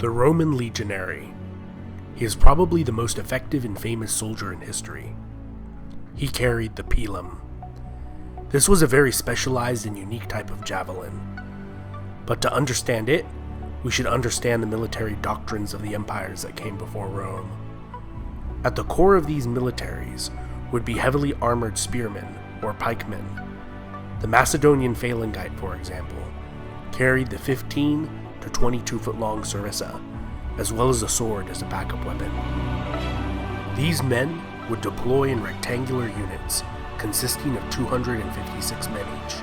The Roman Legionary. He is probably the most effective and famous soldier in history. He carried the Pilum. This was a very specialized and unique type of javelin. But to understand it, we should understand the military doctrines of the empires that came before Rome. At the core of these militaries would be heavily armored spearmen, or pikemen. The Macedonian phalangite, for example, carried the 15 to 22 foot long sarrissa, as well as a sword as a backup weapon. These men would deploy in rectangular units consisting of 256 men each.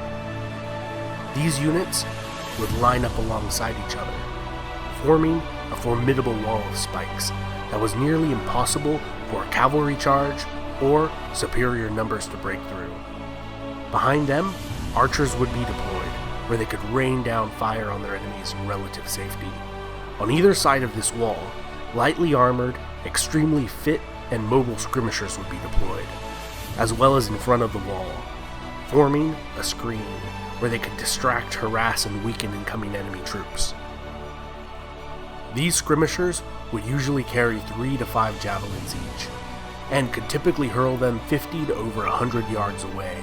These units would line up alongside each other, forming a formidable wall of spikes that was nearly impossible for a cavalry charge or superior numbers to break through. Behind them, archers would be deployed, where they could rain down fire on their enemies in relative safety. On either side of this wall, lightly armored, extremely fit, and mobile skirmishers would be deployed, as well as in front of the wall, forming a screen where they could distract, harass, and weaken incoming enemy troops. These skirmishers would usually carry 3 to 5 javelins each, and could typically hurl them 50 to over 100 yards away,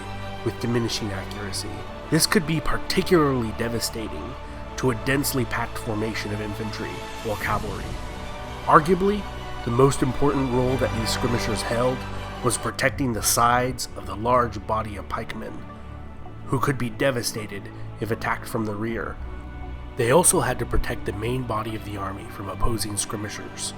with diminishing accuracy. This could be particularly devastating to a densely packed formation of infantry or cavalry. Arguably, the most important role that these skirmishers held was protecting the sides of the large body of pikemen, who could be devastated if attacked from the rear. They also had to protect the main body of the army from opposing skirmishers,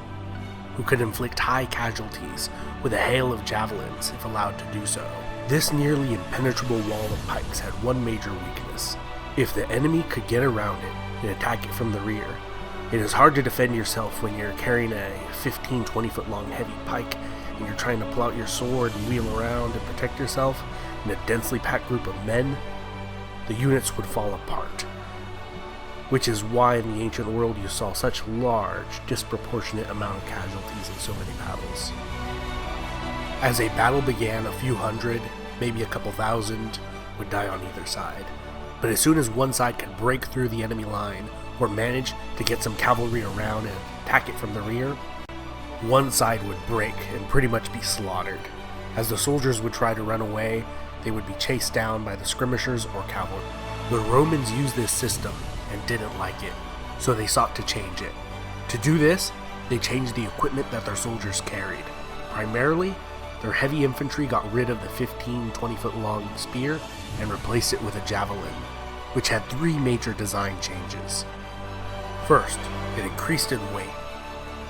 who could inflict high casualties with a hail of javelins if allowed to do so. This nearly impenetrable wall of pikes had one major weakness. If the enemy could get around it and attack it from the rear, it is hard to defend yourself when you're carrying a 15-20 foot long heavy pike and you're trying to pull out your sword and wheel around and protect yourself in a densely packed group of men. The units would fall apart, which is why in the ancient world you saw such large, disproportionate amount of casualties in so many battles. As a battle began, a few hundred, maybe a couple thousand, would die on either side. But as soon as one side could break through the enemy line, or manage to get some cavalry around and attack it from the rear, one side would break and pretty much be slaughtered. As the soldiers would try to run away, they would be chased down by the skirmishers or cavalry. The Romans used this system and didn't like it, so they sought to change it. To do this, they changed the equipment that their soldiers carried. Primarily, their heavy infantry got rid of the 15-20 foot long spear and replaced it with a javelin, which had 3 major design changes. First, it increased in weight,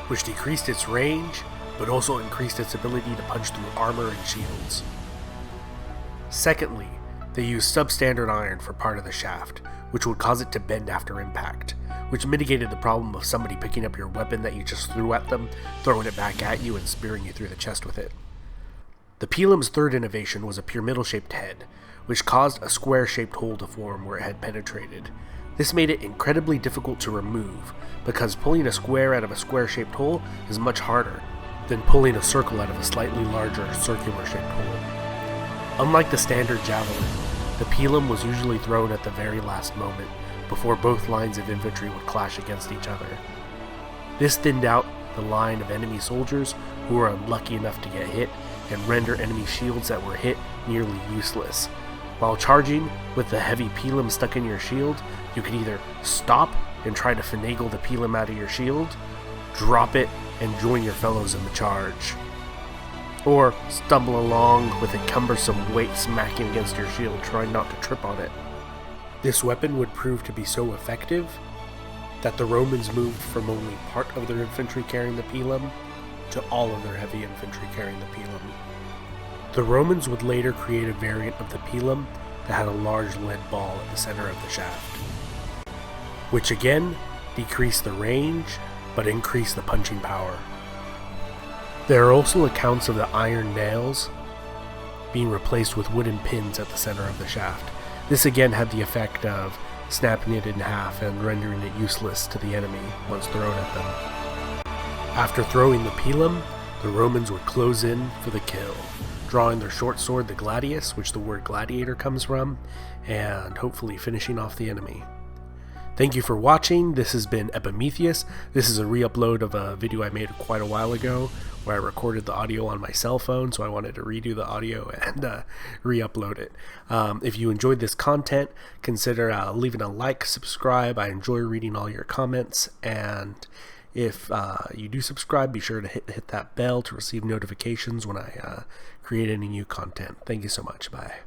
which decreased its range, but also increased its ability to punch through armor and shields. Secondly, they used substandard iron for part of the shaft, which would cause it to bend after impact, which mitigated the problem of somebody picking up your weapon that you just threw at them, throwing it back at you, and spearing you through the chest with it. The Pilum's third innovation was a pyramidal-shaped head, which caused a square-shaped hole to form where it had penetrated. This made it incredibly difficult to remove, because pulling a square out of a square-shaped hole is much harder than pulling a circle out of a slightly larger circular-shaped hole. Unlike the standard javelin, the Pilum was usually thrown at the very last moment, before both lines of infantry would clash against each other. This thinned out the line of enemy soldiers who were unlucky enough to get hit, and render enemy shields that were hit nearly useless. While charging with the heavy Pilum stuck in your shield, you could either stop and try to finagle the Pilum out of your shield, drop it and join your fellows in the charge, or stumble along with a cumbersome weight smacking against your shield trying not to trip on it. This weapon would prove to be so effective that the Romans moved from only part of their infantry carrying the Pilum to all of their heavy infantry carrying the Pilum. The Romans would later create a variant of the Pilum that had a large lead ball at the center of the shaft, which again decreased the range but increased the punching power. There are also accounts of the iron nails being replaced with wooden pins at the center of the shaft. This again had the effect of snapping it in half and rendering it useless to the enemy once thrown at them. After throwing the Pilum, the Romans would close in for the kill, drawing their short sword, the gladius, which the word gladiator comes from, and hopefully finishing off the enemy. Thank you for watching. This has been Epimetheus. This is a re-upload of a video I made quite a while ago where I recorded the audio on my cell phone, so I wanted to redo the audio and re-upload it. If you enjoyed this content, consider leaving a like, subscribe. I enjoy reading all your comments, and if you do subscribe, be sure to hit that bell to receive notifications when I create any new content. Thank you so much. Bye.